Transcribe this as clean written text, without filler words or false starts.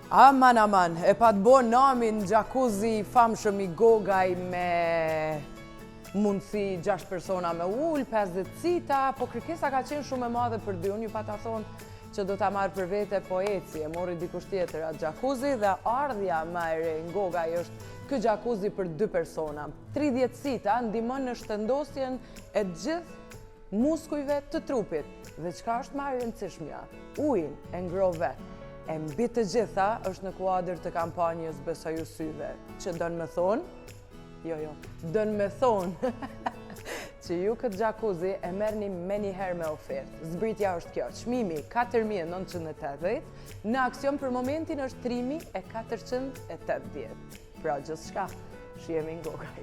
Aman, e pa të bo namin jacuzzi famshëm i Gogaj me mundësi 6 persona me ull, 50 cita, po kërkesa ka qenë shumë e madhe për dy. Unë ju pa ta thonë që do ta marrë për vete po eci, e mori dikush tjetër atë jacuzzi dhe ardhja më e re në Gogaj është ky jacuzzi për 2 persona. 30 cita ndihmon në shëndosjen e gjithë muskujve të trupit. Dhe çka është më e rëndësishmja? Ujin e ngro vetë. E mbi të gjitha është në kuadër të kampanjës Besoj u syve, që dënë me thonë, dënë me thonë që ju këtë jacuzzi e merrni me njëherë me ofertë. Zbritja është kjo, çmimi 4.980, në aksion për momentin është 3.480. Pra gjithçka, shihemi në Gogaj.